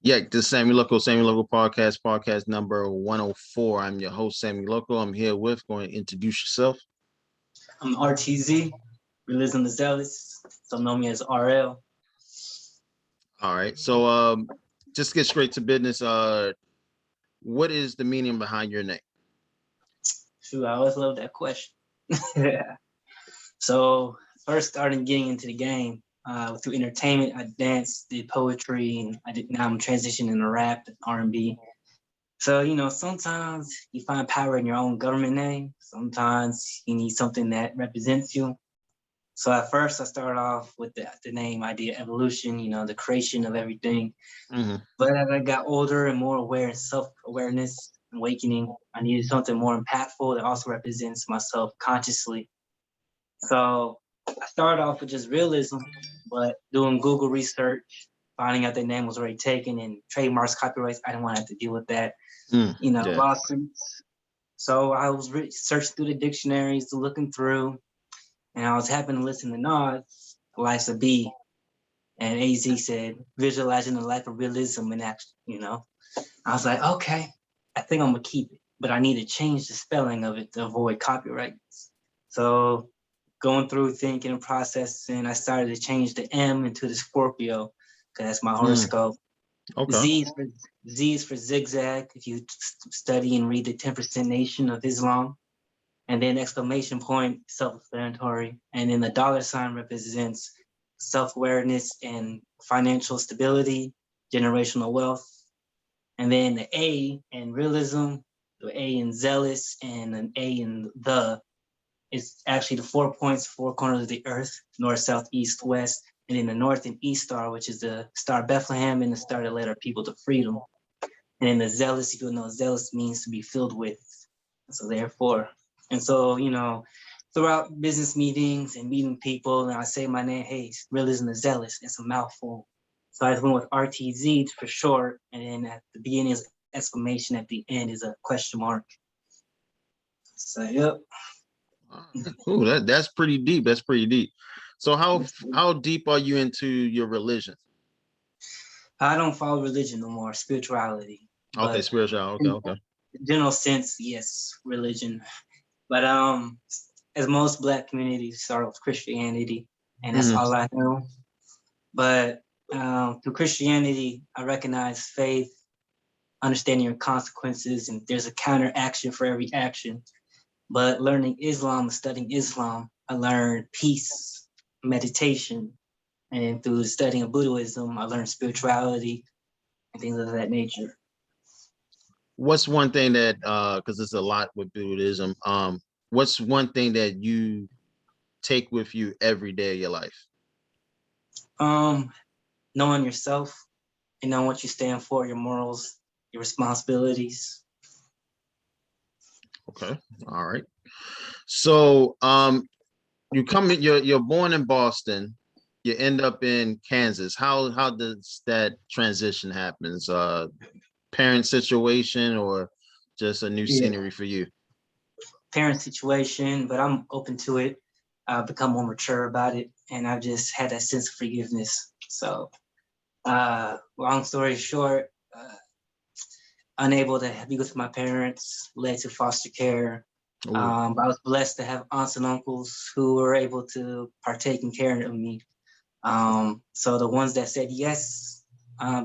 Yeah, this is Sammy Loco podcast number 104. I'm your host, Sammy Loco. I'm here with, going to introduce yourself. I'm RTZ, Realism the Zealous, so know me as RL. All right. So just get straight to business. What is the meaning behind your name? Shoot, I always love that question. So first starting getting into the game through entertainment, I danced, did poetry, and now I'm transitioning to rap and R&B. So, sometimes you find power in your own government name. Sometimes you need something that represents you. So at first I started off with the name idea evolution, the creation of everything. Mm-hmm. But as I got older and more aware and self-awareness, awakening, I needed something more impactful that also represents myself consciously. So I started off with just realism, but doing Google research, finding out the name was already taken and trademarks, copyrights, I didn't want to have to deal with that, lawsuits. So I was searching through the dictionaries, looking through, and I was happy to listen to Nas, Life's a Bee. And AZ said, visualizing the life of realism in action, I was like, okay, I think I'm gonna keep it, but I need to change the spelling of it to avoid copyrights. So going through thinking and processing, I started to change the M into the Scorpio, because that's my horoscope. Okay. Z is for zigzag, if you study and read the 10% Nation of Islam. And then exclamation point, self-explanatory. And then the dollar sign represents self-awareness and financial stability, generational wealth. And then the A in realism, the A in zealous, and an A in the is actually the 4 points, 4 corners of the earth, north, south, east, west. And then the north and east star, which is the star Bethlehem and the star that led our people to freedom. And then the zealous, if you know, zealous means to be filled with. So therefore, and so, throughout business meetings and meeting people, and I say my name, hey, Realism the Zealous, it's a mouthful. So I just went with RTZ for short, and then at the beginning is exclamation, at the end is a question mark. So, yep. Cool. That's pretty deep. That's pretty deep. So how deep are you into your religion? I don't follow religion no more, spirituality. Okay, spiritual. Okay. In general sense, yes, religion. But as most Black communities start with Christianity, and that's all I know. But through Christianity, I recognize faith, understanding your consequences, and there's a counter action for every action. But learning Islam, studying Islam, I learned peace, meditation, and through studying Buddhism, I learned spirituality and things of that nature. What's one thing that because there's a lot with Buddhism, what's one thing that you take with you every day of your life? Knowing yourself and knowing what you stand for, your morals, your responsibilities. Okay. All right. So you're born in Boston, you end up in Kansas. How does that transition happens? Parent situation or just a new scenery for you? Parent situation, but I'm open to it. I've become more mature about it, and I've just had that sense of forgiveness. So, long story short, unable to be with my parents, led to foster care. But I was blessed to have aunts and uncles who were able to partake in caring of me. So the ones that said yes,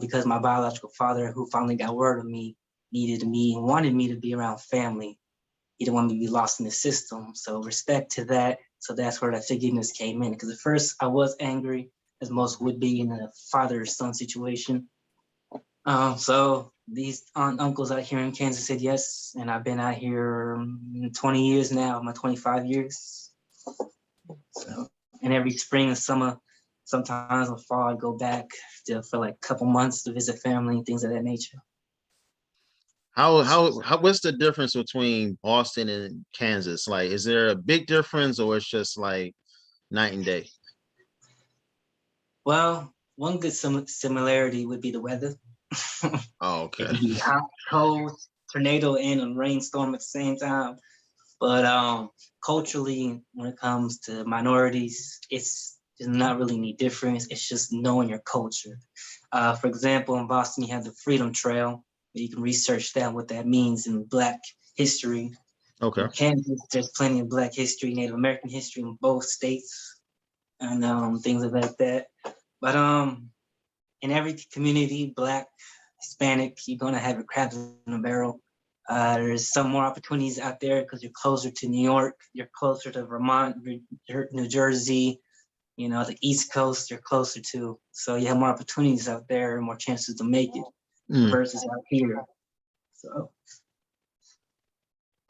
because my biological father, who finally got word of me, needed me and wanted me to be around family. He didn't want me to be lost in the system. So respect to that. So that's where that forgiveness came in. Because at first I was angry, as most would be in a father-son situation. So these uncles out here in Kansas said yes, and I've been out here 20 years now, my 25 years. So, and every spring and summer, sometimes in the fall, I go back for like a couple months to visit family, things of that nature. How what's the difference between Boston and Kansas? Like, is there a big difference, or it's just like night and day? Well, one good similarity would be the weather. Oh, okay. It can be hot, cold, tornado, and a rainstorm at the same time. But culturally, when it comes to minorities, it's There's not really any difference. It's just knowing your culture. For example, in Boston, you have the Freedom Trail. You can research that, what that means in Black history. Okay. In Kansas, there's plenty of Black history, Native American history in both states, and things like that. But in every community, Black, Hispanic, you're gonna have your crabs in a barrel. There's some more opportunities out there because you're closer to New York, you're closer to Vermont, New Jersey, the East Coast, you're closer to. So you have more opportunities out there and more chances to make it versus out here. So.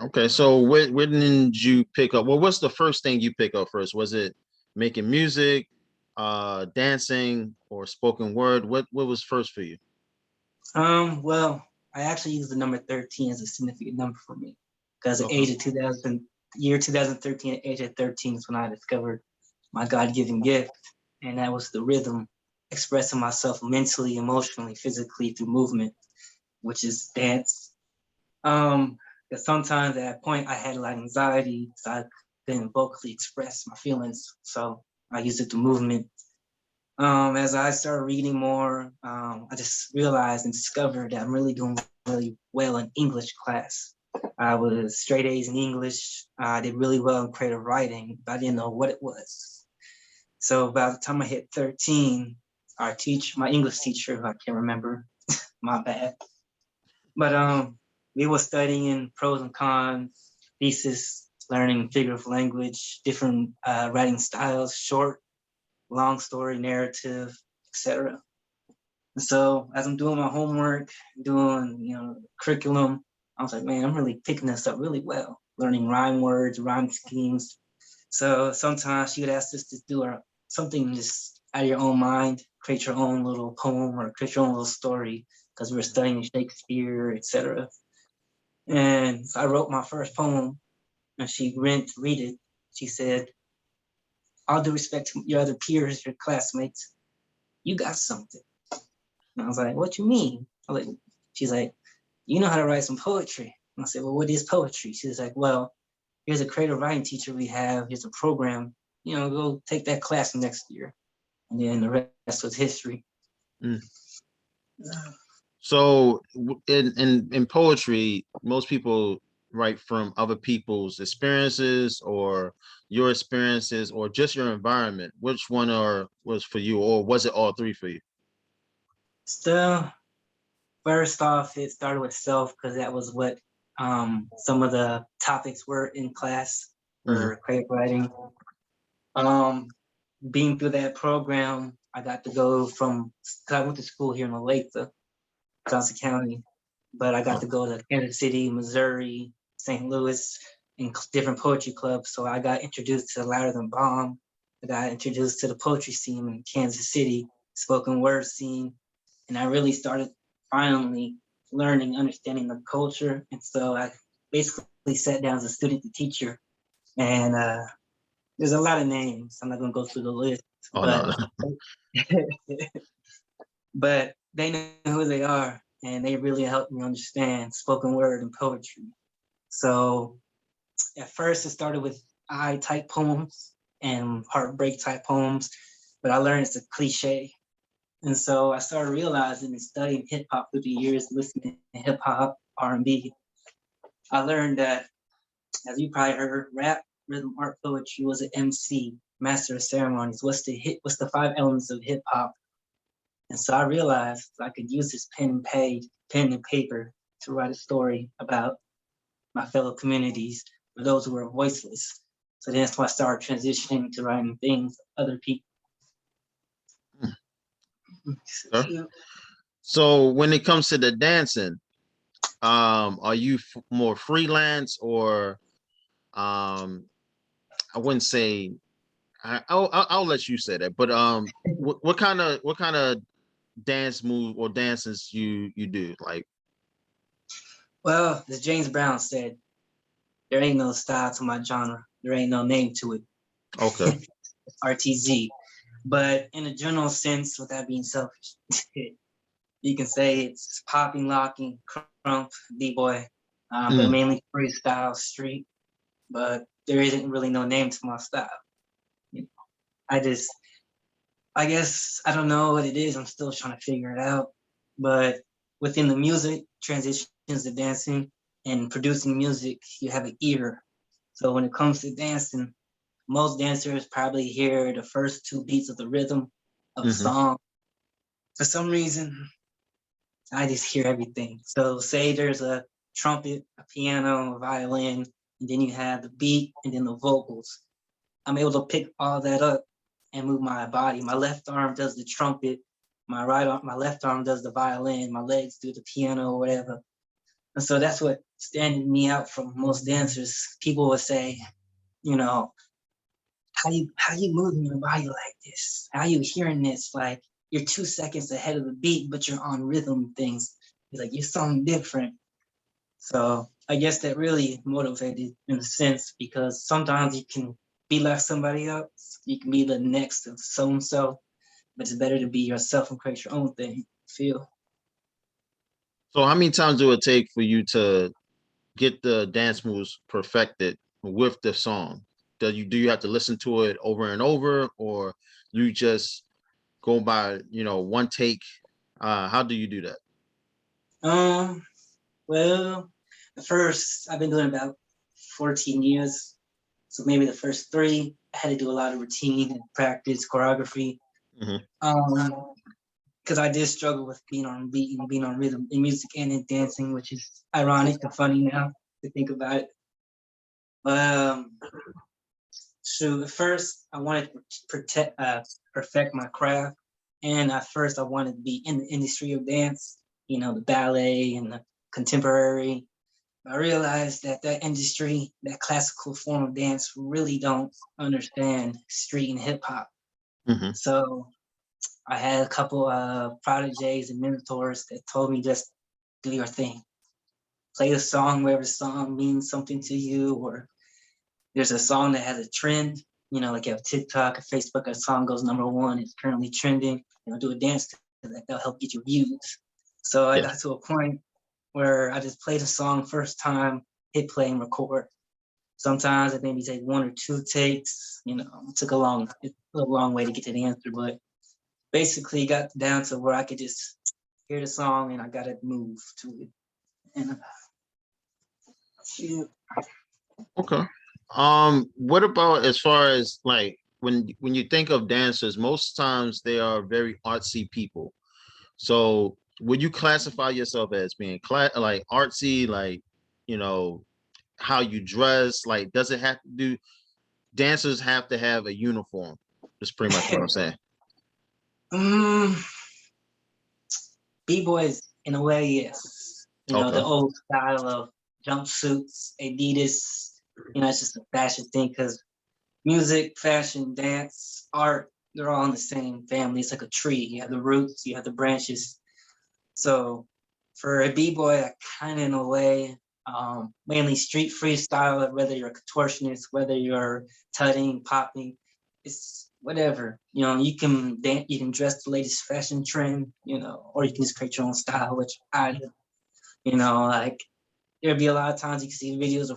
Okay, so where did you pick up? Well, what's the first thing you pick up first? Was it making music, dancing, or spoken word? What was first for you? Well, I actually use the number 13 as a significant number for me because the age of 2013, at age of 13 is when I discovered my God-given gift, and that was the rhythm, expressing myself mentally, emotionally, physically through movement, which is dance. Because sometimes at that point I had a lot of anxiety, so I couldn't vocally express my feelings. So I used it through movement. As I started reading more, I just realized and discovered that I'm really doing really well in English class. I was straight A's in English. I did really well in creative writing, but I didn't know what it was. So by the time I hit 13, my English teacher, who I can't remember, my bad. But we were studying pros and cons, thesis, learning figurative language, different writing styles, short, long story, narrative, etc. And so as I'm doing my homework, doing curriculum, I was like, man, I'm really picking this up really well, learning rhyme words, rhyme schemes. So sometimes she would ask us to do something just out of your own mind, create your own little poem or create your own little story, because we were studying Shakespeare, etc. And so I wrote my first poem, and she went to read it. She said, all due respect to your other peers, your classmates, you got something. And I was like, what you mean? She's like, you know how to write some poetry. And I said, well, what is poetry? She was like, well, here's a creative writing teacher we have. Here's a program. Go take that class next year. And then the rest was history. So in poetry, most people write from other people's experiences or your experiences or just your environment. Which one was for you, or was it all three for you? Still, first off, it started with self because that was what some of the topics were in class for creative writing. Being through that program, I got to go because I went to school here in Olathe, Johnson County, but I got to go to Kansas City, Missouri, St. Louis, in different poetry clubs. So I got introduced to Louder Than Bomb. I got introduced to the poetry scene in Kansas City, spoken word scene, and I really started finally learning, understanding the culture. And so I basically sat down as a student to teacher, and there's a lot of names. I'm not gonna go through the list, but they know who they are, and they really helped me understand spoken word and poetry. So at first it started with I-type poems and heartbreak type poems, but I learned it's a cliche. And so I started realizing and studying hip hop through the years, listening to hip hop, R&B. I learned that, as you probably heard, rap, rhythm, art, poetry was an MC, master of ceremonies. What's the 5 elements of hip hop? And so I realized I could use this pen and paper to write a story about my fellow communities, for those who are voiceless. So that's why I started transitioning to writing things other people. So when it comes to the dancing, are you more freelance or I wouldn't say I'll let you say that, but what kind of dance move or dances you do, like? Well, as James Brown said, there ain't no style to my genre. There ain't no name to it. Okay. RTZ. But in a general sense, without being selfish, you can say it's popping, locking, crump, b-boy, but mainly freestyle, street. But there isn't really no name to my style. I just I guess I don't know what it is. I'm still trying to figure it out. But within the music, transitions to dancing and producing music, you have an ear. So when it comes to dancing, most dancers probably hear the first two beats of the rhythm of a Hmm. song. For some reason, I just hear everything. So say there's a trumpet, a piano, a violin, and then you have the beat and then the vocals. I'm able to pick all that up and move my body. My left arm does the trumpet, my left arm does the violin, my legs do the piano or whatever. And so that's what standing me out from most dancers. People would say, you know, how you moving your body like this? How you hearing this? Like you're 2 seconds ahead of the beat, but you're on rhythm things. Like you're something different. So I guess that really motivated in a sense because sometimes you can be like somebody else. You can be the next of so and so, but it's better to be yourself and create your own thing. Feel. So how many times do it take for you to get the dance moves perfected with the song? Do you have to listen to it over and over, or you just go by, one take? How do you do that? Um. Well, the first I've been doing about 14 years, so maybe the first three I had to do a lot of routine and practice choreography. Hmm. Because I did struggle with being on beat and being on rhythm in music and in dancing, which is ironic and funny now to think about it. But so at first I wanted to perfect my craft, and at first I wanted to be in the industry of dance, the ballet and the contemporary. I realized that that industry, that classical form of dance, really don't understand street and hip hop. Hmm. So I had a couple of proteges and mentors that told me just do your thing. Play the song wherever the song means something to you, or there's a song that has a trend, like you have TikTok or Facebook, a song goes number one, it's currently trending, do a dance to that, that'll help get your views. So I Yeah. got to a point where I just played a song first time, hit play and record. Sometimes it maybe take one or two takes, it took a long way to get to the answer, but basically got down to where I could just hear the song and I gotta move to it. And yeah. Okay. What about as far as like when you think of dancers, most times they are very artsy people. So would you classify yourself as being like artsy, like, you know, how you dress? Like, does it have to do dancers have to have a uniform? That's pretty much what I'm saying. um, B-boys, in a way, yes. The Okay. old style of jumpsuits, Adidas, it's just a fashion thing because music, fashion, dance, art, they're all in the same family. It's like a tree. You have the roots, you have the branches. So for a B-boy, I kind of in a way, mainly street freestyle, whether you're a contortionist, whether you're tutting, popping, it's whatever. You can dance, you can dress the latest fashion trend, or you can just create your own style, which I do. Like there'll be a lot of times you can see videos or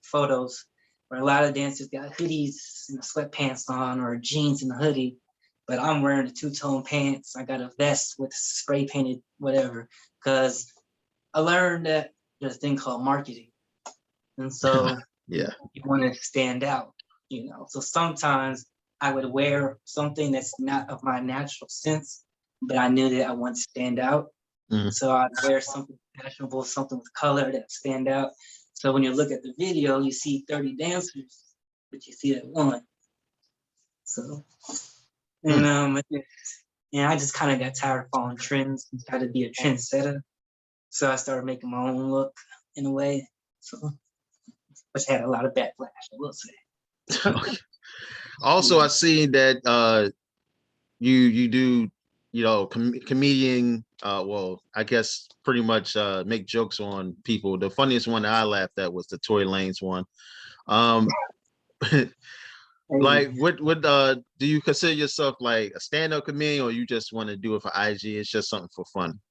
photos where a lot of dancers got hoodies and sweatpants on or jeans and a hoodie, but I'm wearing the two-tone pants. I got a vest with spray painted whatever, because I learned that there's a thing called marketing. And so Yeah. you want to stand out, So sometimes I would wear something that's not of my natural sense, but I knew that I wanted to stand out. Mhm. So I'd wear something fashionable, something with color that stand out. So when you look at the video, you see 30 dancers, but you see that one. So Hmm. and I just kind of got tired of following trends and tried to be a trendsetter. So I started making my own look in a way. So which had a lot of backlash, I will say. Okay. Also, Yeah. I see that you do, comedian, well, I guess pretty much make jokes on people. The funniest one that I laughed at was the Tory Lanez one. Um Hey, like what do you consider yourself like a stand-up comedian, or you just want to do it for IG? It's just something for fun.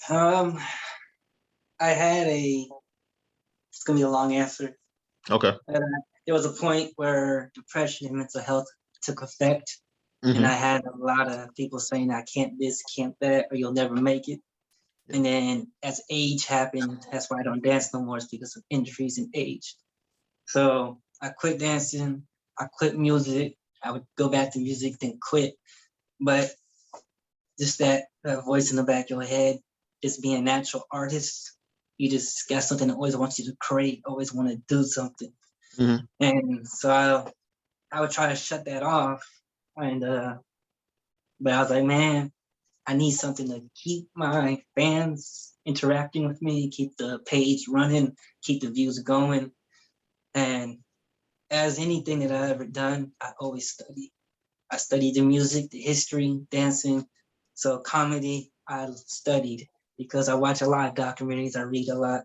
um, I had it's gonna be a long answer. Okay. There was a point where depression and mental health took effect. And Hmm. I had a lot of people saying I can't this, can't that, or you'll never make it. Yeah. And then as age happened, that's why I don't dance no more, is because of injuries and age. So I quit dancing, I quit music. I would go back to music, then quit. But just that voice in the back of your head, just being a natural artist, you just got something that always wants you to create, always want to do something. Hmm. And so I would try to shut that off. And but I was like, man, I need something to keep my fans interacting with me, keep the page running, keep the views going. And as anything that I ever done, I always study. I studied the music, the history, dancing. So comedy, I studied because I watch a lot of documentaries, I read a lot.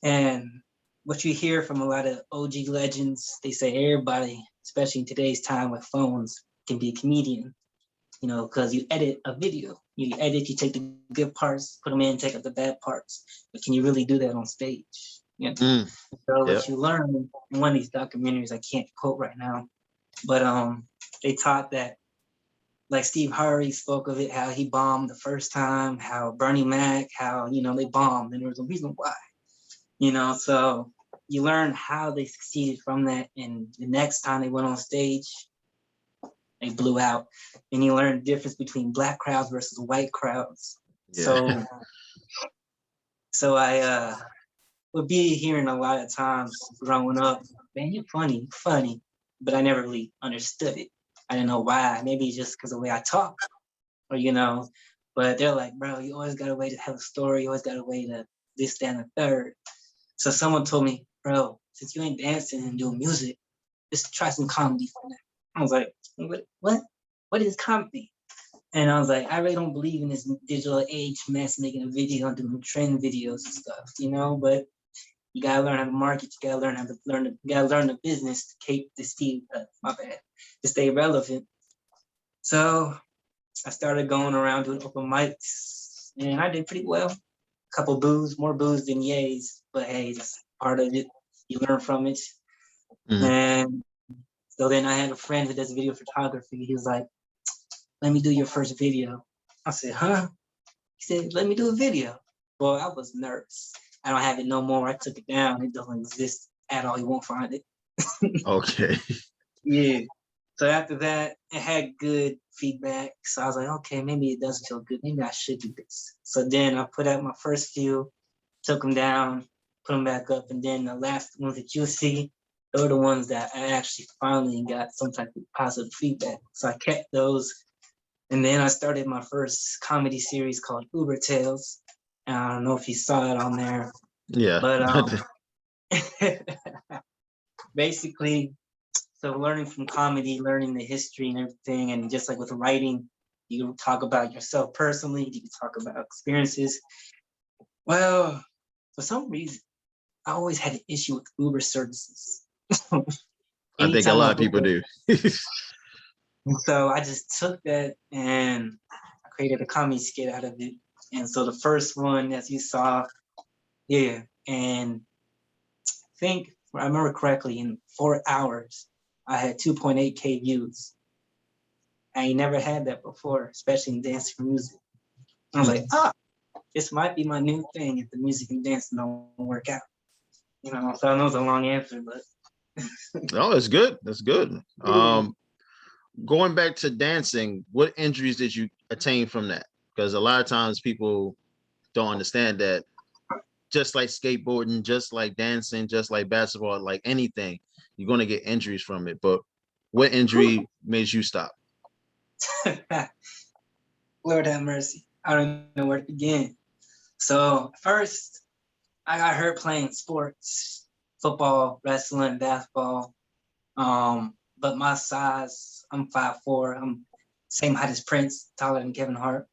And what you hear from a lot of OG legends, they say everybody, especially in today's time with phones, can be a comedian, you know, because you edit a video. You edit, you take the good parts, put them in, take out the bad parts. But can you really do that on stage? You know? Mm. So Yeah. what you learn in one of these documentaries, I can't quote right now, but they taught that, like Steve Harvey spoke of it, how he bombed the first time, how Bernie Mac, how, you know, they bombed, and there was a reason why, you know. So you learn how they succeeded from that, and the next time they went on stage, they blew out. And you learn the difference between black crowds versus white crowds. Yeah. So I would be hearing a lot of times growing up, man, you're funny, but I never really understood it. I didn't know why. Maybe just because of the way I talk, or you know. But they're like, bro, you always got a way to have a story. You always got a way to this, that, and the third. So someone told me, bro, since you ain't dancing and doing music, just try some comedy for that. I was like, what? What is comedy? And I was like, I really don't believe in this digital age mess, making a video and doing trend videos and stuff, you know. But you gotta learn how to market. You gotta learn how to you gotta learn the business to keep this team. To stay relevant. So I started going around doing open mics, and I did pretty well. Couple boos, more boos than yays, but hey, that's part of it. You learn from it. Hmm. And so then I had a friend who does video photography. He was like, let me do your first video. I said, huh? He said, let me do a video. Well, I was nervous. I don't have it no more. I took it down. It doesn't exist at all. You won't find it. Okay. Yeah. So after that, it had good feedback. So I was like, okay, maybe it does feel good. Maybe I should do this. So then I put out my first few, took them down, put them back up. And then the last ones that you see, those are the ones that I actually finally got some type of positive feedback. So I kept those. And then I started my first comedy series called Uber Tales. I don't know if you saw it on there, Yeah. but basically, so learning from comedy, learning the history and everything, and just like with writing, you talk about yourself personally, you can talk about experiences. Well, for some reason, I always had an issue with Uber services. I think a Anytime I lot of people Uber, do. so I just took that and I created a comedy skit out of it. And so the first one, as you saw, yeah, and I think if I remember correctly, in 4 hours, I had 2.8K views. I never had that before, especially in dance for music. I was like, this might be my new thing if the music and dancing don't work out. You know, so I know it's a long answer, but No, it's good. That's good. Going back to dancing, what injuries did you attain from that? Because a lot of times people don't understand that, just like skateboarding, just like dancing, just like basketball, like anything, you're going to get injuries from it. But what injury made you stop? Lord have mercy. I don't know where to begin. So first, I got hurt playing sports, football, wrestling, basketball. But my size, I'm 5'4". I'm same height as Prince, taller than Kevin Hart.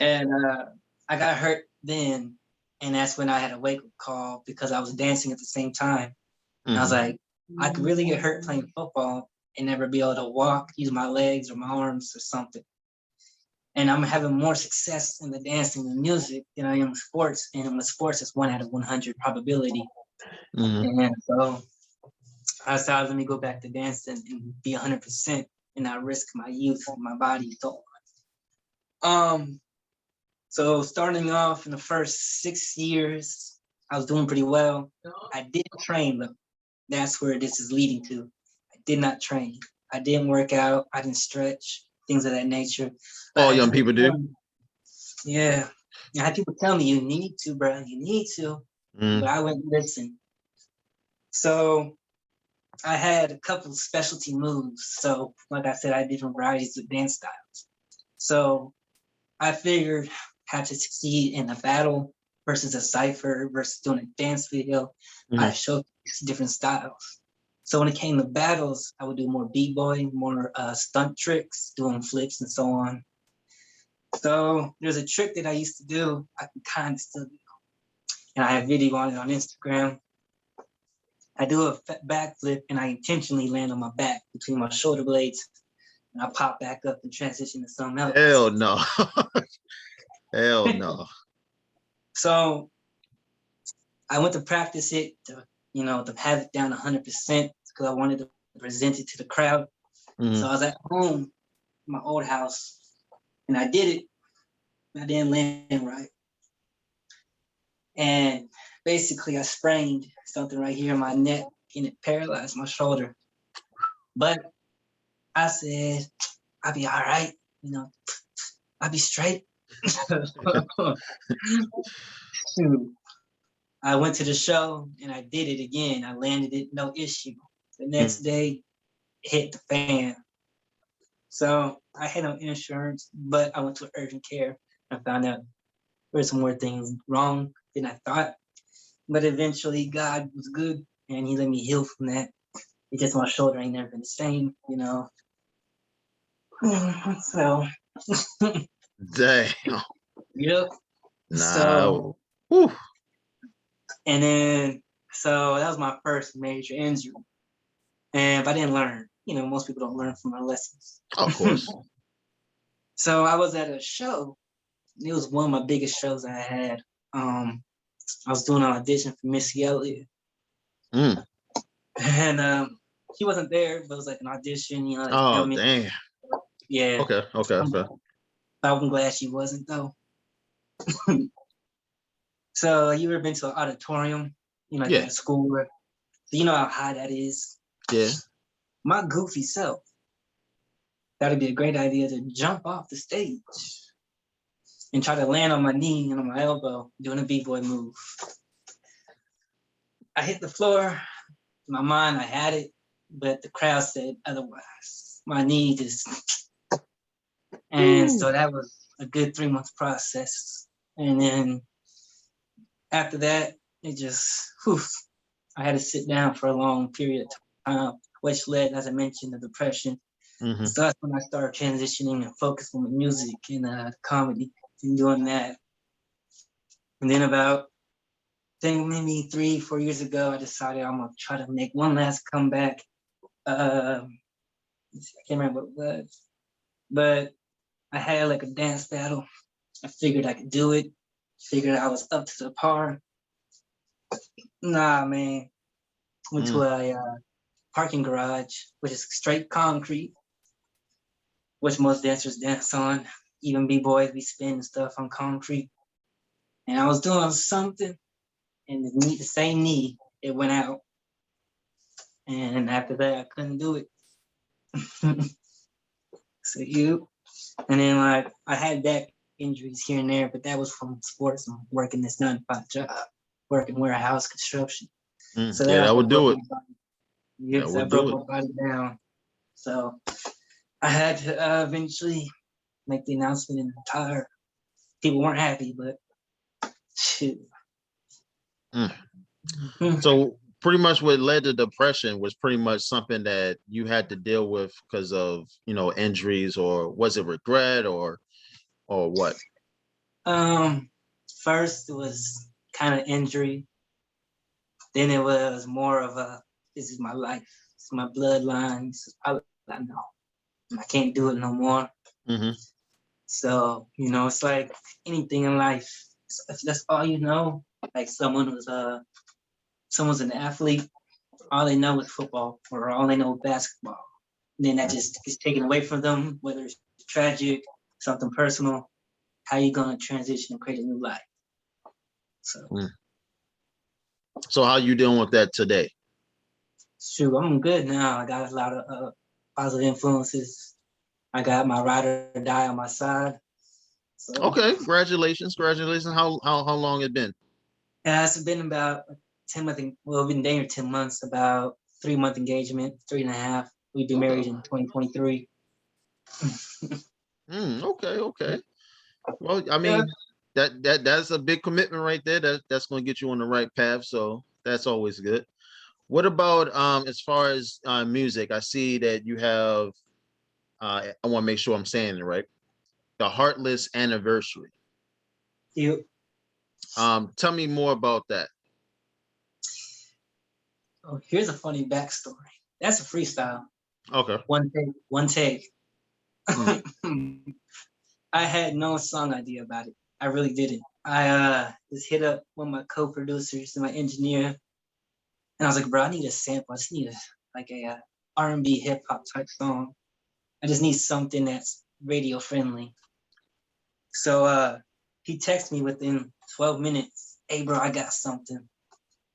And I got hurt then, and that's when I had a wake-up call because I was dancing at the same time. And I was like, I could really get hurt playing football and never be able to walk, use my legs or my arms or something. And I'm having more success in the dancing and music than I am in sports. And with sports, it's 1 out of 100 probability. Mm-hmm. And so I decided, let me go back to dancing and be 100% and not risk my youth and my body. So starting off in the first 6 years, I was doing pretty well. I didn't train though. That's where this is leading to. I did not train. I didn't work out. I didn't stretch, things of that nature. All young people do. Yeah. I had people tell me, you need to, bro. You need to. But I wouldn't listen. So I had a couple specialty moves. So like I said, I had different varieties of dance styles. So I figured how to succeed in a battle versus a cipher versus doing a dance video. I showed different styles. So when it came to battles, I would do more b-boy, more stunt tricks, doing flips and so on. So there's a trick that I used to do, I can kind of still do. And I have video on it on Instagram. I do a backflip and I intentionally land on my back between my shoulder blades. And I pop back up and transition to something else. Hell no. Hell no. So I went to practice it to, to have it down 100% because I wanted to present it to the crowd. So I was at home, in my old house, and I did it. I didn't land right. And basically I sprained something right here in my neck and it paralyzed my shoulder. But I said, I'll be all right, I'll be straight. I went to the show and I did it again. I landed it, no issue. The next day, it hit the fan. So I had no insurance, but I went to urgent care. I found out there were some more things wrong than I thought. But eventually, God was good and He let me heal from that. It's just my shoulder ain't never been the same, So. Damn. Yep. Nah. So, whew. And then, so that was my first major injury. And I didn't learn. Most people don't learn from their lessons. Of course. So I was at a show. It was one of my biggest shows I had. I was doing an audition for Missy Elliott. And she wasn't there, but it was like an audition, Oh, damn. Yeah. Okay. I'm glad she wasn't, though. So you ever been to an auditorium, at school? So you know how high that is? Yeah. My goofy self, that'd be a great idea to jump off the stage and try to land on my knee and on my elbow doing a b-boy move. I hit the floor. In my mind, I had it, but the crowd said otherwise. My knee just... And so that was a good 3-month process. And then after that, it just, I had to sit down for a long period of time, which led, as I mentioned, to depression. So that's when I started transitioning and focusing on the music and comedy and doing that. And then about, I think maybe 3-4 years ago, I decided I'm gonna try to make one last comeback. I can't remember what it was, but I had like a dance battle. I figured I could do it. Figured I was up to the par. Nah, man. Went to a parking garage, which is straight concrete, which most dancers dance on. Even b-boys, we spin stuff on concrete. And I was doing something, and the same knee, it went out. And after that, I couldn't do it. And then I had back injuries here and there, but that was from sports and working this 9-to-5 job, working warehouse construction. So that would do it. Yes, I broke my body down. So I had to eventually make the announcement and retire. People weren't happy, but shoot. So pretty much what led to depression was pretty much something that you had to deal with because of, injuries, or was it regret or what? First it was kind of injury. Then it was more of this is my life. It's my bloodline. This is all I know. I can't do it no more. So, it's like anything in life. If that's all you know, like someone's an athlete, all they know is football or all they know is basketball. And then that just is taken away from them, whether it's tragic, something personal. How you gonna transition and create a new life? So, So how you dealing with that today? shoot, I'm good now. I got a lot of positive influences. I got my ride or die on my side. So, Okay, congratulations. How long it been? yeah, it's been about 10 months. Well, we've been dating 10 months, about 3 month engagement, 3.5. We've been married in 2023. Okay. Well, I Yeah. mean, that's a big commitment right there. That's going to get you on the right path. So that's always good. What about as far as music? I see that you have. I want to make sure I'm saying it right. The Heartless Anniversary. You. Tell me more about that. Oh, here's a funny backstory. That's a freestyle. Okay. One take. One take. Mm. I had no song idea about it. I really didn't. I just hit up one of my co-producers and my engineer, and I was like, "Bro, I need a sample. I just need a R&B hip hop type song. I just need something that's radio friendly." So he texted me within 12 minutes. "Hey, bro, I got something."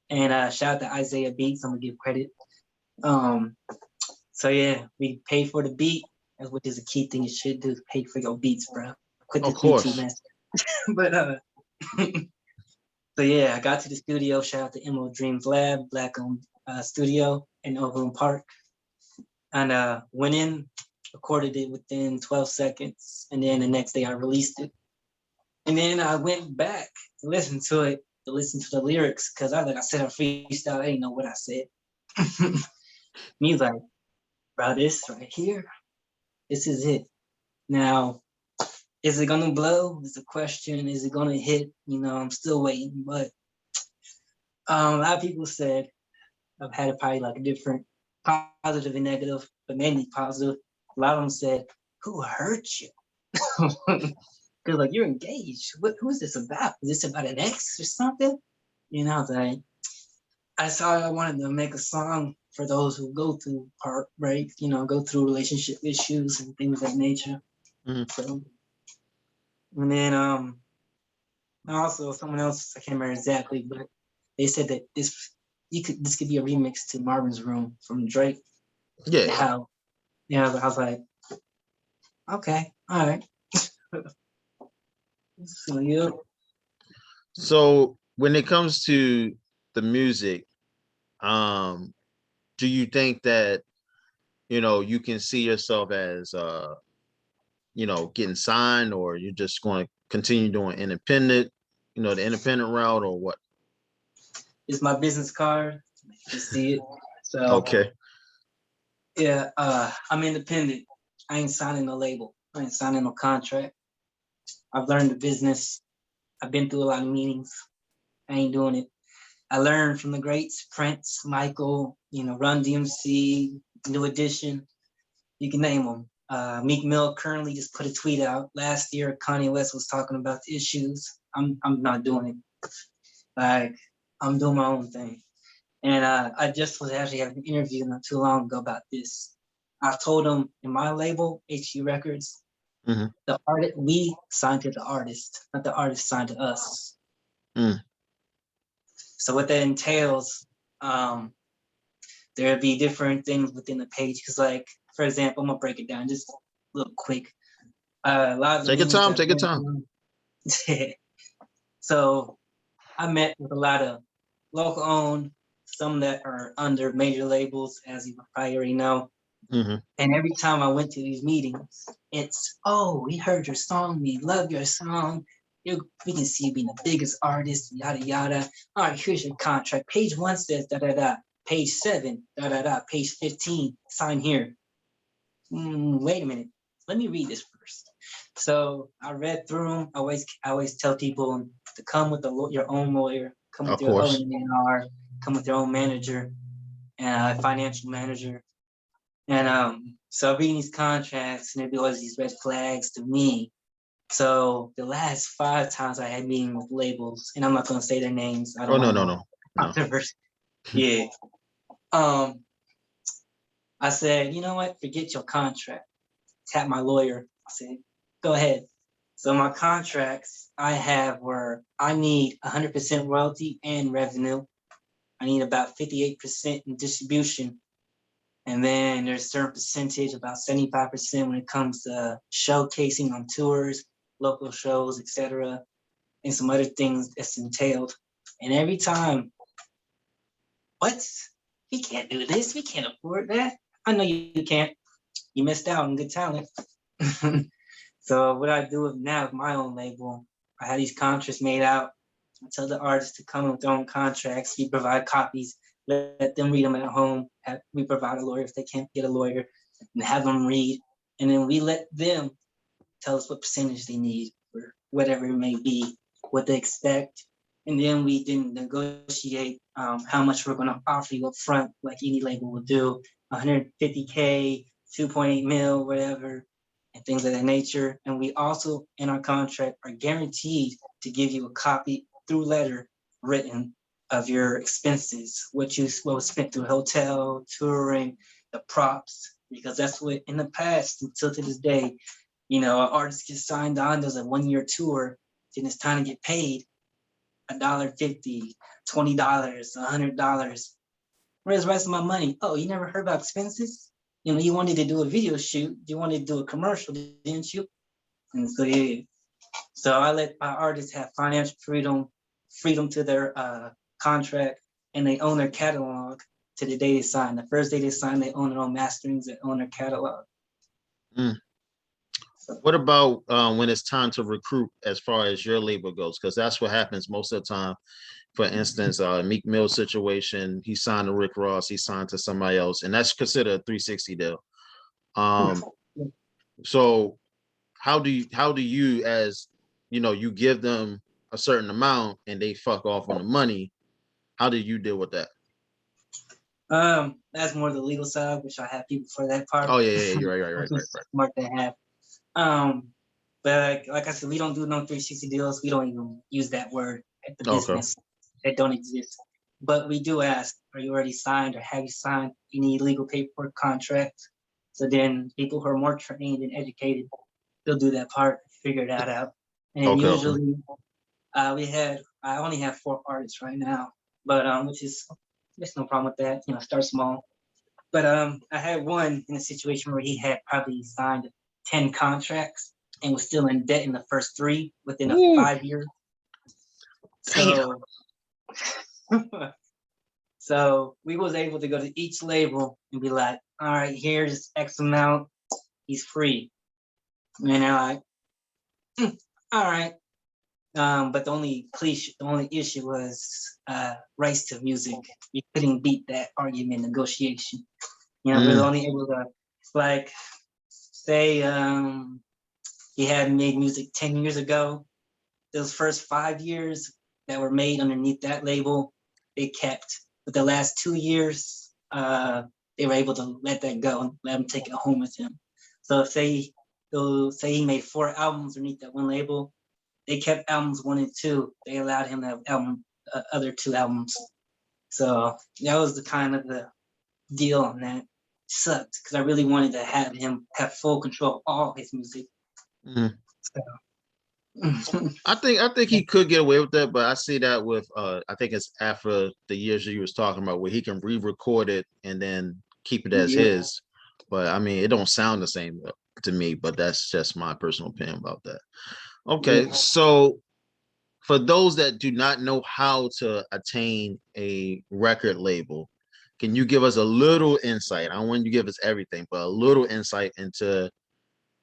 And shout out to Isaiah Beats. I'm gonna give credit. So yeah, we paid for the beat, which is a key thing you should do. Pay for your beats, bro. Quit Of this YouTube course. mess. But so yeah, I got to the studio. Shout out to Emerald Dreams Lab, Black-owned studio in Overland Park, and went in, recorded it within 12 seconds, and then the next day I released it. And then I went back to listen to it, to listen to the lyrics, because I said a freestyle. I didn't know what I said. Me was like, bro, this right here, this is it. Now, is it gonna blow? Is the question. Is it gonna hit? I'm still waiting. But a lot of people said I've had probably like a different positive and negative, but mainly positive. A lot of them said, "Who hurt you?" Because like you're engaged. Who is this about? Is this about an ex or something? Like I saw I wanted to make a song for those who go through heartbreak, go through relationship issues and things of that nature. Mhm. So, and then also someone else, I can't remember exactly, but they said that this could be a remix to Marvin's Room from Drake. Yeah. How, yeah, but I was like, okay, all right. So yeah. So when it comes to the music, do you think that you can see yourself as getting signed, or you're just going to continue doing independent, the independent route, or what? It's my business card. You see it. So Okay. yeah, I'm independent. I ain't signing a label. I ain't signing no contract. I've learned the business. I've been through a lot of meetings. I ain't doing it. I learned from the greats, Prince, Michael, Run DMC, New Edition. You can name them. Meek Mill currently just put a tweet out last year. Kanye West was talking about the issues. I'm not doing it. Like I'm doing my own thing. And I just was actually having an interview not too long ago about this. I told them in my label, HG Records, Mhm. the artist, we signed to the artist, not the artist signed to us. Mm. So what that entails, there'll be different things within the page. Because like, for example, I'm gonna break it down just a little quick. A lot of the Take your meetings time. I've Take your been time. through. So I met with a lot of local owned, some that are under major labels, as you probably already know. Mhm. And every time I went to these meetings, it's, oh, we heard your song, we love your song. We can see you being the biggest artist, yada yada. All right, here's your contract. Page 1 says da da da. Page 7, da da da. Page 15, sign here. Wait a minute. Let me read this first. So I read through them. I always tell people to come with your own lawyer, come with Of your own course. A&R, come with your own manager and a financial manager. And so reading these contracts, and there'd be always these red flags to me. So the last 5 times I had meetings with labels, and I'm not gonna say their names. I Oh, don't no, want no, no no, no. controversy. Yeah. I said, you know what? Forget your contract. Tap my lawyer. I said, go ahead. So my contracts I have were I need 100% royalty and revenue. I need about 58% in distribution. And then there's a certain percentage, about 75% when it comes to showcasing on tours, local shows, etc., and some other things that's entailed. And every time, what? We can't do this. We can't afford that. I know you can't. You missed out on good talent. So what I do now with my own label, I have these contracts made out. I tell the artists to come with their own contracts. We provide copies, let them read them at home. We provide a lawyer if they can't get a lawyer, and have them read. And then we let them tell us what percentage they need or whatever it may be, what they expect. And then we then negotiate how much we're going to offer you up front, like any label will do, 150K, 2.8 mil, whatever, and things of that nature. And we also, in our contract, are guaranteed to give you a copy through letter written of your expenses, what was spent through hotel, touring, the props, because that's what in the past until to this day, an artist gets signed on, does a 1-year tour, then it's time to get paid $1.50, $20, $100. Where's the rest of my money? Oh, you never heard about expenses? You wanted to do a video shoot, you wanted to do a commercial, didn't you? And so yeah. So I let my artists have financial freedom to their contract, and they own their catalog to the day they sign. The first day they sign, they own their own masterings, they own their catalog. Mm. What about when it's time to recruit as far as your label goes? Because that's what happens most of the time. For instance, Meek Mill situation, he signed to Rick Ross, he signed to somebody else, and that's considered a 360 deal. So how do you, as you give them a certain amount and they fuck off on the money, how do you deal with that? That's more the legal side, which I have people for that part. Oh yeah, you're right. Smart to have. But like I said, we don't do no 360 deals. We don't even use that word at the business. It don't exist. But we do ask, are you already signed or have you signed any legal paperwork contracts? So then people who are more trained and educated, they'll do that part, figure that out. And usually I only have 4 artists right now, but which is, there's no problem with that. Start small. But I had one in a situation where he had probably signed 10 contracts and was still in debt in the first 3 within a 5 years. So, so we was able to go to each label and be like, all right, here's X amount, he's free. And they're like, all right. But the only issue was rights to music. We couldn't beat that argument negotiation. We were only able to, like, say he had made music 10 years ago. Those first 5 years that were made underneath that label, they kept. But the last 2 years, they were able to let that go and let him take it home with him. So say he made 4 albums underneath that one label, they kept albums 1 and 2. They allowed him to have other 2 albums. So that was the kind of the deal on that. Sucked because I really wanted to have him have full control of all his music. So. I think he could get away with that, but I see that with I think it's after the years you was talking about where he can re-record it and then keep it as his. But I mean, it don't sound the same to me, but that's just my personal opinion about that. Okay, so for those that do not know how to attain a record label, can you give us a little insight? I don't want you to give us everything, but a little insight into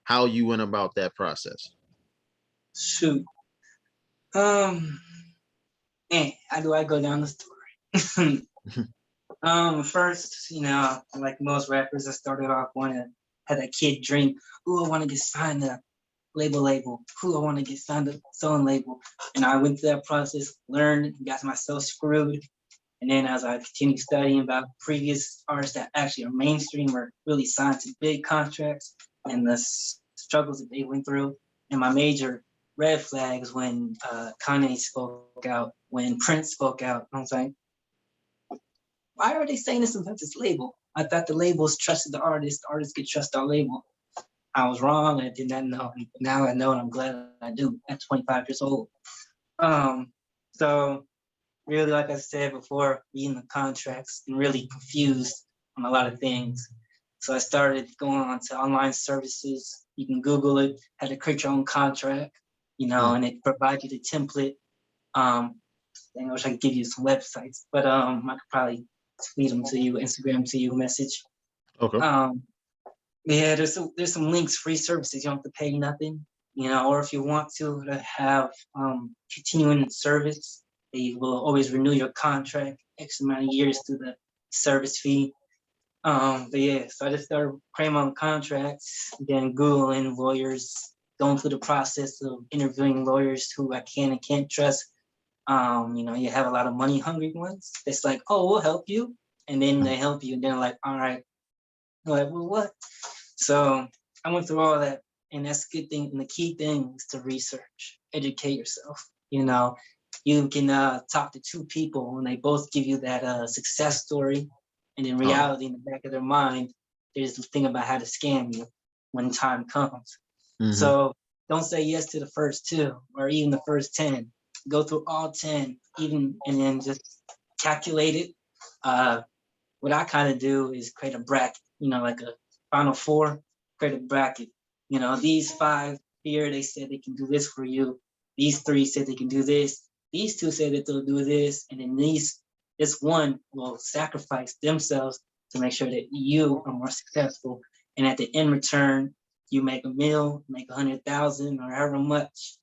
how you went about that process. Shoot. How do I go down the story? First, like most rappers, I started off had that kid dream. Ooh, I want to get signed to label. Ooh, I want to get signed to sewing label. And I went through that process, learned, got myself screwed. And then as I continued studying about previous artists that actually are mainstream or really signed to big contracts and the struggles that they went through, and my major red flags when Kanye spoke out, when Prince spoke out. I was like, why are they saying this about this label? I thought the labels trusted the artists could trust our label. I was wrong. I did not know. Now I know, and I'm glad I do at 25 years old. So really, like I said before, reading the contracts and really confused on a lot of things. So I started going on to online services. You can Google it, how to create your own contract, and it provides you the template. I wish I could give you some websites, but I could probably tweet them to you, Instagram to you, message. Okay. Yeah, there's some links, free services. You don't have to pay nothing, or if you want to have continuing service, they will always renew your contract X amount of years through the service fee. But yeah, so I just started creating my own contracts, then Googling lawyers, going through the process of interviewing lawyers who I can and can't trust. You have a lot of money hungry ones. It's like, oh, we'll help you. And then they help you, and then like, all right. I'm like, well, what? So I went through all that, and that's a good thing. And the key thing is to research, educate yourself. You can talk to two people, and they both give you that success story, and in reality, in the back of their mind, there's the thing about how to scam you when time comes. So don't say yes to the first two or even the first 10. Go through all 10, and then just calculate it. What I kind of do is create a bracket, like a final four, create a bracket. These 5 here, they said they can do this for you. These 3 said they can do this. These 2 said that they'll do this. And then this one will sacrifice themselves to make sure that you are more successful. And at the end return, you make $1 million, make 100,000 or however much.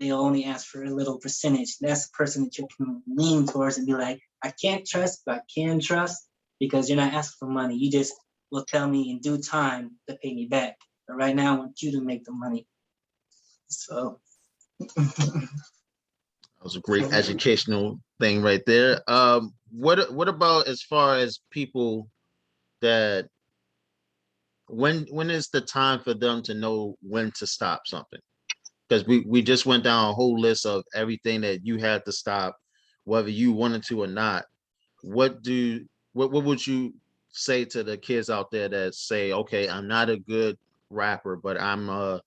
They'll only ask for a little percentage. That's the person that you can lean towards and be like, I can't trust, but I can trust, because you're not asking for money. You just will tell me in due time to pay me back. But right now, I want you to make the money. So that was a great educational thing right there. What about as far as people that when is the time for them to know when to stop something? Because we just went down a whole list of everything that you had to stop, whether you wanted to or not. What would you say to the kids out there that say, okay, I'm not a good rapper, but I'm a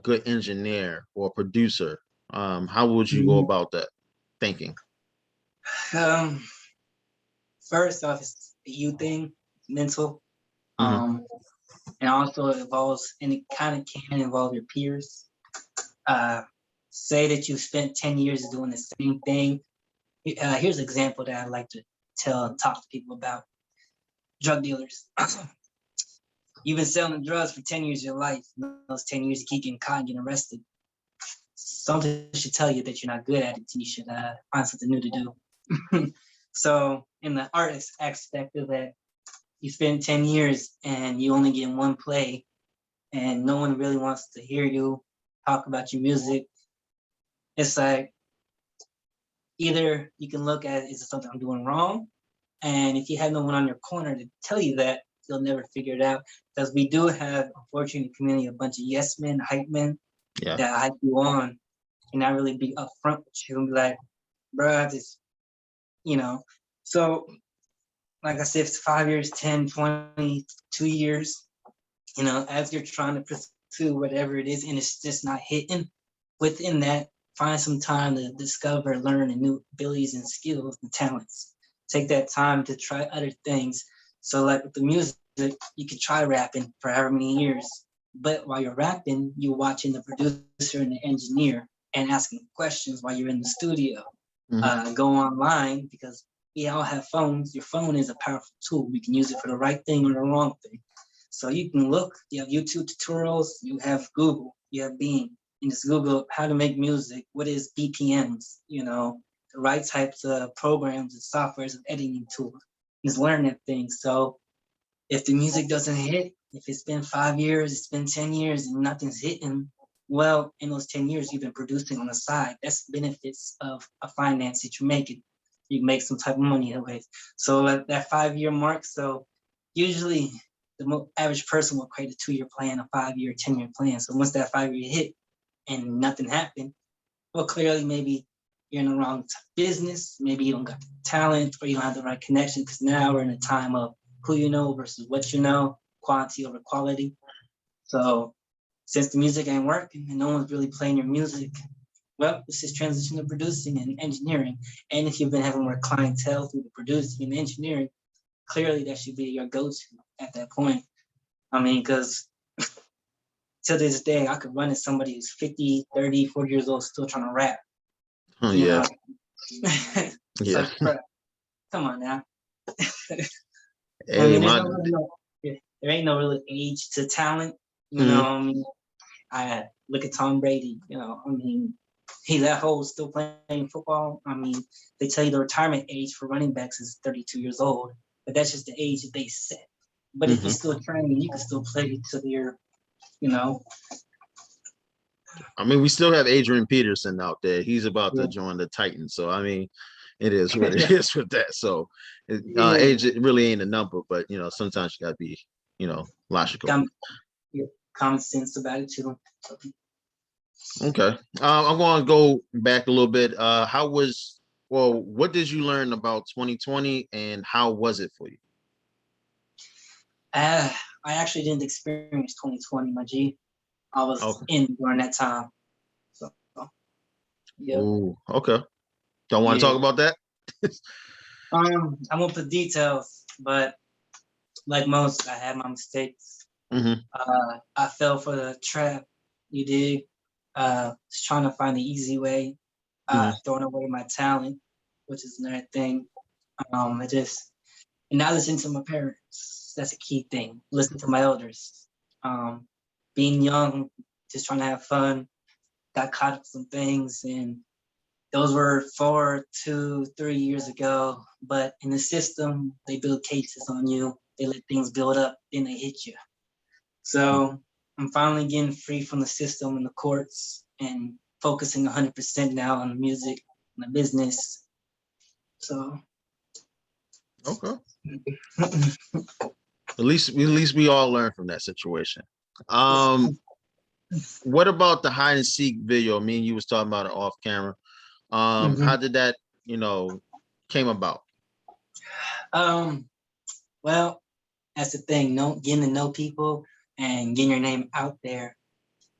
good engineer or producer? How would you go about that thinking? First off, it's a you thing, mental. And also it involves, and it kind of can involve your peers. Say that you spent 10 years doing the same thing. Here's an example that I like to tell and talk to people about. Drug dealers. You've been selling drugs for 10 years of your life. Those 10 years you keep getting caught and getting arrested. Something should tell you that you're not good at it, and you should find something new to do. So in the artist aspect of that, you spend 10 years and you only get one play, and no one really wants to hear you talk about your music. It's like, either you can look at, is it something I'm doing wrong? And if you have no one on your corner to tell you that, you'll never figure it out. Because we do have, unfortunately, in the community, a bunch of yes men, hype men that hype you on and not really be upfront with you and be like, bro, this, So, like I said, if it's 5 years, 10, 20, 2 years, as you're trying to pursue whatever it is and it's just not hitting, within that, find some time to discover, learn new abilities and skills and talents. Take that time to try other things. So like with the music, you could try rapping for however many years, but while you're rapping, you're watching the producer and the engineer and asking questions while you're in the studio. Go online, because we all have phones. Your phone is a powerful tool. You can use it for the right thing or the wrong thing. So you can look, you have YouTube tutorials, you have Google, you have Bing, and just Google how to make music, what is BPMs, the right types of programs and softwares and editing tools. Just learn that thing. So if the music doesn't hit, if it's been 5 years, it's been 10 years and nothing's hitting, well, in those 10 years, you've been producing on the side. That's the benefits of a finance that you're making. You can make some type of money that way. So at that 5-year mark, so usually the average person will create a 2-year plan, a 5-year, 10-year plan. So once that 5-year hit and nothing happened, well, clearly maybe you're in the wrong business. Maybe you don't got the talent or you don't have the right connection, because now we're in a time of who you know versus what you know, quantity over quality. So since the music ain't working and no one's really playing your music, well, it's just transition to producing and engineering. And if you've been having more clientele through the producing and engineering, clearly that should be your go-to at that point. I mean, because to this day, I could run as somebody who's 50, 30, 40 years old, still trying to rap. Oh, You yeah. know? Yeah. Like, bro, come on now. Hey, I mean, there ain't no real age to talent. You know, I mean, I look at Tom Brady, you know, I mean, he's at home still playing football. I mean, they tell you the retirement age for running backs is 32 years old, but that's just the age that they set. But if you're still training, you can still play to your, you know. I mean, we still have Adrian Peterson out there. He's about to join the Titans. So, I mean, it is what it is with that. So, age really ain't a number, but, you know, sometimes you got to be, you know, logical. Common sense about it, too. Okay. I'm going to go back a little bit. What did you learn about 2020 and how was it for you? I actually didn't experience 2020, my G. I was in during that time. So, yeah. Ooh, okay. Don't want to talk about that? I won't put details, but like most, I had my mistakes. I fell for the trap, you dig? Just trying to find the easy way, throwing away my talent, which is another thing. And not listen to my parents. That's a key thing. Listen to my elders. Being young, just trying to have fun, got caught up some things, and those were 4, 2, 3 years ago. But in the system, they build cases on you. They let things build up, then they hit you. So I'm finally getting free from the system and the courts and focusing 100% now on the music and the business. So. Okay. At least we all learn from that situation. What about the hide and seek video? Me and you was talking about it off camera. How did that, you know, came about? Well, that's the thing. Getting to know people and getting your name out there.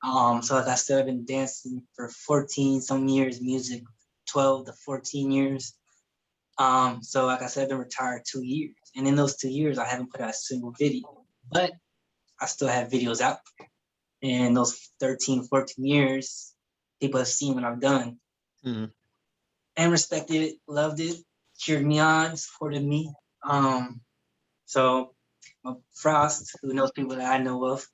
So like I said, I've been dancing for 14 some years, music 12 to 14 years. So like I said, I've been retired 2 years. And in those 2 years, I haven't put out a single video, but I still have videos out there. And those 13, 14 years, people have seen what I've done and respected it, loved it, cheered me on, supported me. So Frost, who knows people that I know of,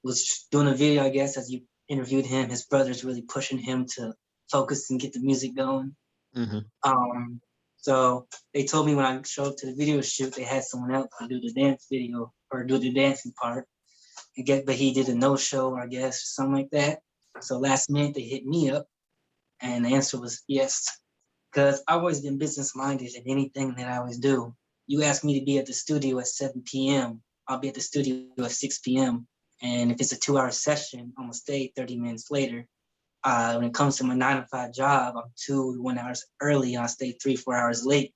was doing a video, I guess, as you interviewed him. His brother's really pushing him to focus and get the music going. So they told me when I showed up to the video shoot, they had someone else to do the dance video or do the dancing part. But he did a no-show, I guess, or something like that. So last minute they hit me up, and the answer was yes, because I've always been business-minded in anything that I always do. You ask me to be at the studio at 7 p.m., I'll be at the studio at 6 p.m. And if it's a 2-hour session, I'm gonna stay 30 minutes later. When it comes to my 9 to 5 job, I'm 1 hour early. I'll stay 3, 4 hours late.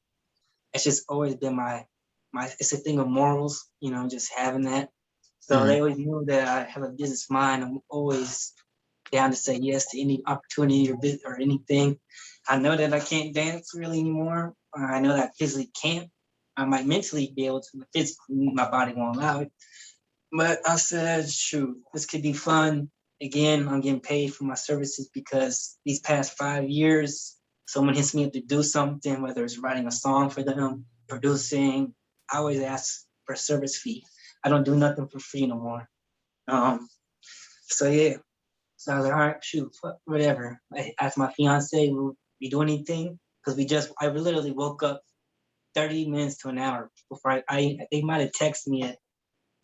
It's just always been my. It's a thing of morals, you know, just having that. So they always knew that I have a business mind. I'm always down to say yes to any opportunity or anything. I know that I can't dance really anymore. I know that I physically can't. I might mentally be able to, but physically my body won't allow it. But I said, shoot, this could be fun. Again, I'm getting paid for my services because these past 5 years, someone hits me up to do something, whether it's writing a song for them, producing, I always ask for a service fee. I don't do nothing for free no more. So yeah. So I was like, all right, shoot, whatever. I asked my fiance, will we do anything? Because I literally woke up 30 minutes to an hour before they might have texted me at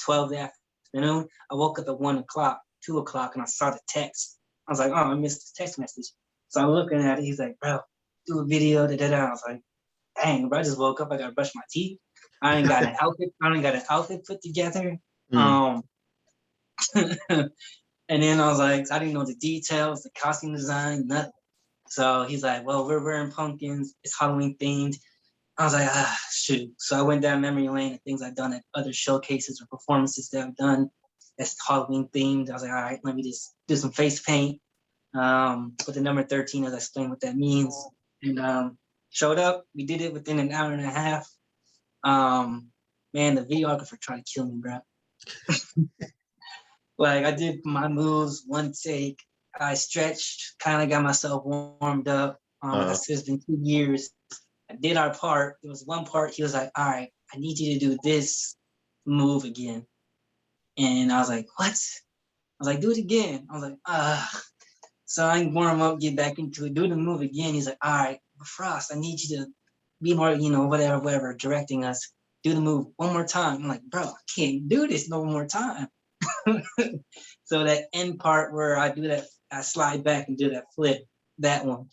12 in the afternoon. I woke up at 1 o'clock, 2 o'clock, and I saw the text. I was like, oh, I missed the text message. So I'm looking at it. He's like, bro, do a video, da-da-da. I was like, dang, bro, I just woke up. I got to brush my teeth. I ain't got an outfit put together. And then I was like, I didn't know the details, the costume design, nothing. So he's like, well, we're wearing pumpkins. It's Halloween themed. I was like, shoot. So I went down memory lane and things I've done at other showcases or performances that I've done that's Halloween themed. I was like, all right, let me just do some face paint. With the number 13, as I explained what that means. And showed up. We did it within an hour and a half. Man, the videographer tried to kill me, bro. Like I did my moves, one take. I stretched, kind of got myself warmed up. Like I said, it's been 2 years. I did our part. There was one part he was like, all right, I need you to do this move again. And I was like, what? I was like, do it again. I was like, So I warm up, get back into it, do the move again. He's like, all right, Frost, I need you to be more, whatever, directing us. Do the move one more time. I'm like, bro, I can't do this no more time. So that end part where I do that, I slide back and do that flip, that one.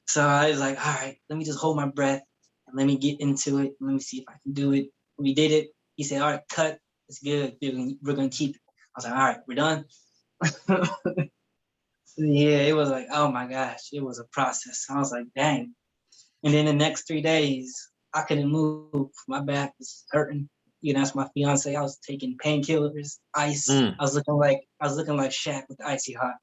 So I was like, all right, let me just hold my breath and let me get into it. Let me see if I can do it. We did it. He said, all right, cut. It's good. We're going to keep it. I was like, all right, we're done. Yeah, it was like, oh my gosh, it was a process. I was like, dang. And then the next 3 days, I couldn't move. My back was hurting. That's my fiance. I was taking painkillers, ice. I was looking like Shaq with icy hot.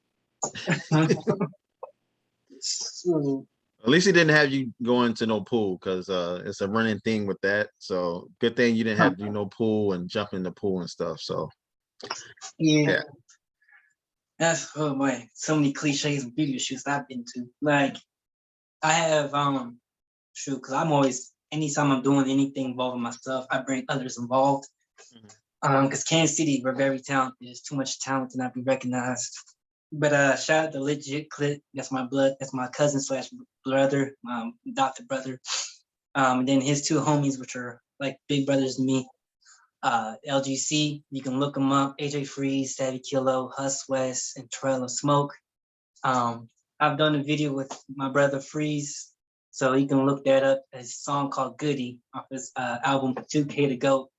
At least he didn't have you go into no pool, because it's a running thing with that. So good thing you didn't have to do no pool and jump in the pool and stuff. So yeah. That's, oh boy, so many cliches and video shoots I've been to. Like I have because I'm always, anytime I'm doing anything involving myself, I bring others involved. Because Kansas City, we're very talented. There's too much talent to not be recognized. But shout out to Legit Clip. That's my blood. That's my cousin / brother, adopted brother. And then his two homies, which are like big brothers to me. LGC, you can look them up. AJ Freeze, Savvy Kilo, Hus West, and Trail of Smoke. I've done a video with my brother Freeze, so you can look that up. His song called Goody off his album 2K to Go.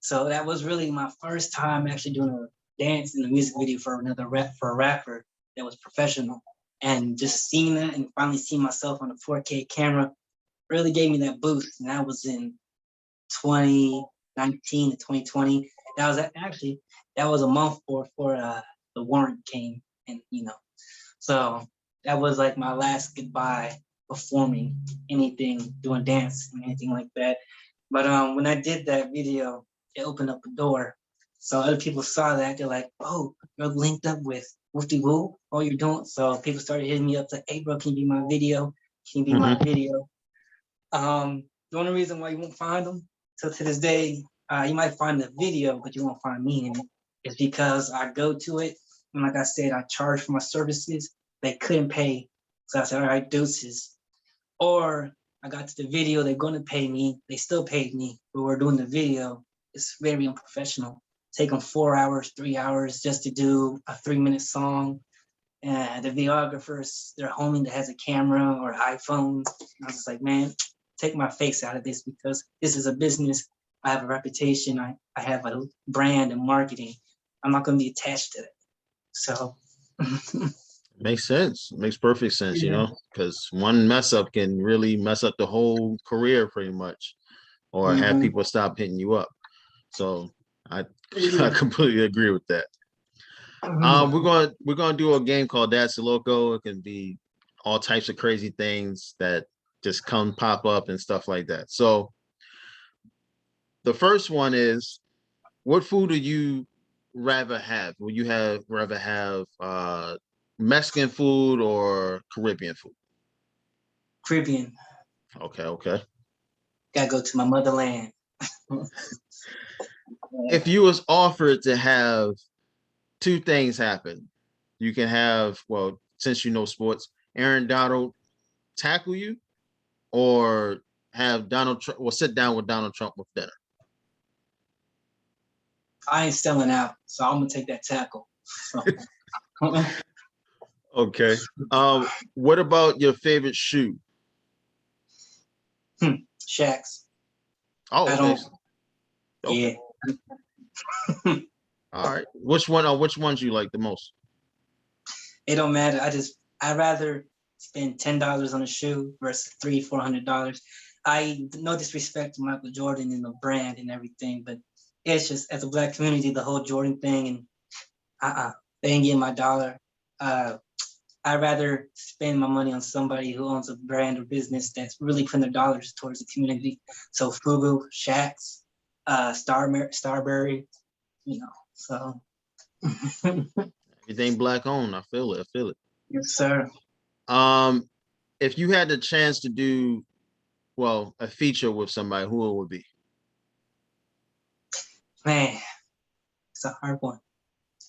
So that was really my first time actually doing a dance in a music video for a rapper that was professional. And just seeing that and finally seeing myself on a 4K camera really gave me that boost. And that was in 2019 to 2020. That was a month before the warrant came, and so that was like my last goodbye performing anything, doing dance and anything like that. But when I did that video, it opened up a door. So other people saw that, they're like, oh, you're linked up with Woofy Woo. Oh, you're doing. So people started hitting me up like, hey bro, can you be my video? Can you be my video? The only reason why you won't find them, so to this day, you might find the video, but you won't find me in it. It's because I go to it, and like I said, I charge for my services. They couldn't pay, so I said, all right, deuces. Or I got to the video, they're going to pay me. They still paid me, but we're doing the video. It's very unprofessional. Take them 4 hours, 3 hours just to do a 3-minute song. And the videographers, they're homie that has a camera or iPhone. I was just like, man, take my face out of this, because this is a business. I have a reputation. I have a brand and marketing. I'm not going to be attached to it. So. Makes sense. Makes perfect sense, because one mess up can really mess up the whole career pretty much, or have people stop hitting you up. So I completely agree with that. We're gonna do a game called That's Loco. It can be all types of crazy things that just pop up and stuff like that. So the first one is, what food do you rather have? Would you rather have Mexican food or Caribbean food? Caribbean. Okay. Gotta go to my motherland. If you was offered to have two things happen, you can have, well, since you know sports, Aaron Donald tackle you, or have Donald Trump, well, sit down with Donald Trump with dinner. I ain't selling out, so I'm gonna take that tackle. Okay. What about your favorite shoe? Shaq's. Oh, okay. Yeah. All right. Which ones you like the most? It don't matter. I'd rather spend $10 on a shoe versus $300-400. I no disrespect to Michael Jordan and the brand and everything, but it's just as a Black community, the whole Jordan thing and they ain't getting my dollar. I'd rather spend my money on somebody who owns a brand or business that's really putting their dollars towards the community. So Fubu, Shaq's, Starberry, you know. So Everything Black owned. I feel it. I feel it. yes, sir. If you had the chance to do, well, a feature with somebody, who it would be? Man, it's a hard one.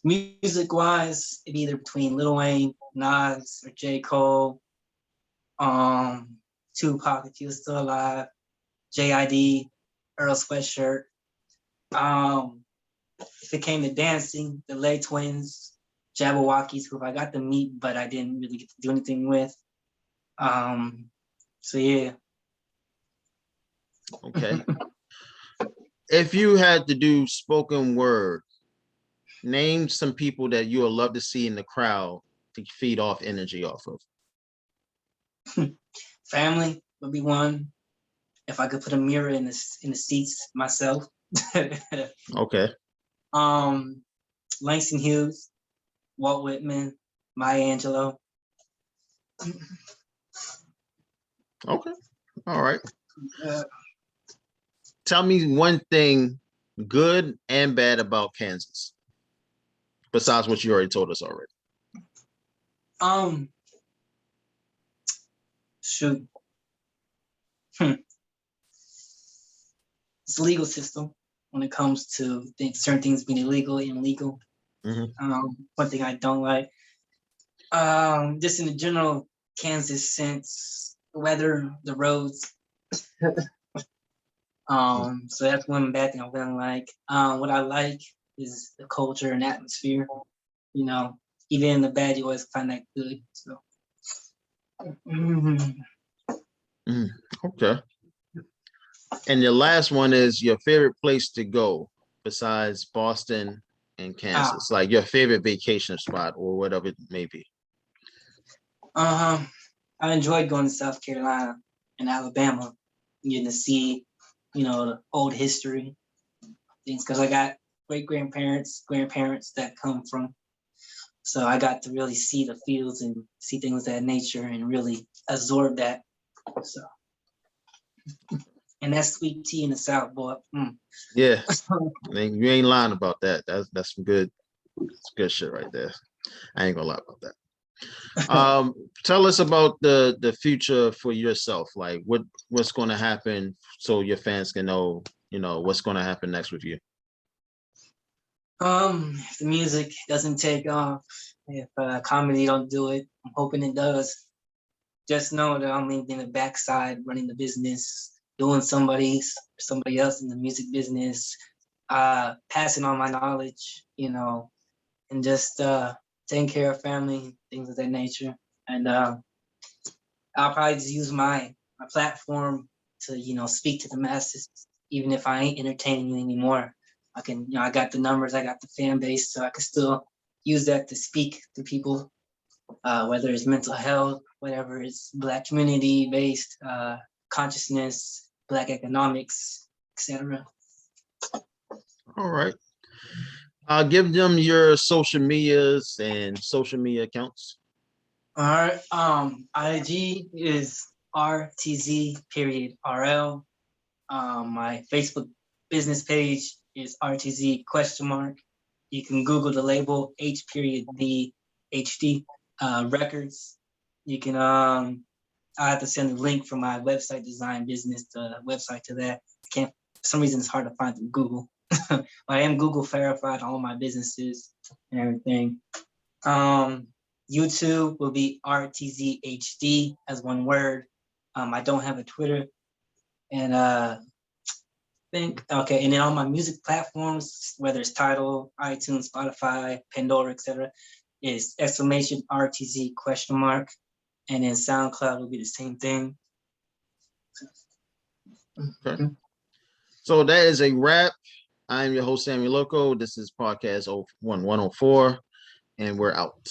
Music wise, it'd be either between Lil Wayne, Nas, or J. Cole, Tupac if he was still alive, JID, Earl Sweatshirt. If it came to dancing, the Lay Twins, Jabberwockies, who I got to meet, but I didn't really get to do anything with. So yeah. Okay. If you had to do spoken word, name some people that you would love to see in the crowd to feed off energy off of. Family would be one. If I could put a mirror in the seats myself. Okay. Langston Hughes, Walt Whitman, Maya Angelou. Okay. All right. Tell me one thing good and bad about Kansas, besides what you already told us already. Shoot. It's a legal system when it comes to certain things being illegal and legal. One thing I don't like. Just in the general Kansas sense, the weather, the roads. So that's one bad thing I wouldn't like. What I like is the culture and atmosphere. You know, even in the bad, you always find that good. So. Okay. And your last one is your favorite place to go besides Boston and Kansas, like your favorite vacation spot or whatever it may be. I enjoyed going to South Carolina and Alabama, getting to see, you know, the old history things, because I got grandparents that come from. So I got to really see the fields and see things of that nature and really absorb that. So, and that sweet tea in the South, boy. Yeah, you ain't lying about that. That's some good, that's good shit right there. I ain't gonna lie about that. Tell us about the future for yourself. Like what's going to happen so your fans can know, you know, what's going to happen next with you. If the music doesn't take off, if comedy don't do it, I'm hoping it does. Just know that I'm in the backside running the business, doing somebody else in the music business, passing on my knowledge, you know, and just taking care of family, things of that nature. And I'll probably just use my platform to, you know, speak to the masses, even if I ain't entertaining you anymore. I can, you know, I got the numbers, I got the fan base, so I can still use that to speak to people, whether it's mental health, whatever it's Black community based, consciousness, Black economics, etc. All right. Give them your social medias and social media accounts. All right. IG is Rtz.Rl. My Facebook business page is Rtz ? You can Google the label H.D Records. You can I have to send a link from my website design business to website to that. For some reason it's hard to find through Google. But I am Google verified all my businesses and everything. YouTube will be RTZHD as one word. I don't have a Twitter. And and then on my music platforms, whether it's Tidal, iTunes, Spotify, Pandora, etc., is !RTZ ? And then SoundCloud will be the same thing. Okay. So that is a wrap. I'm your host, Sammy Loco. This is podcast 104, and we're out.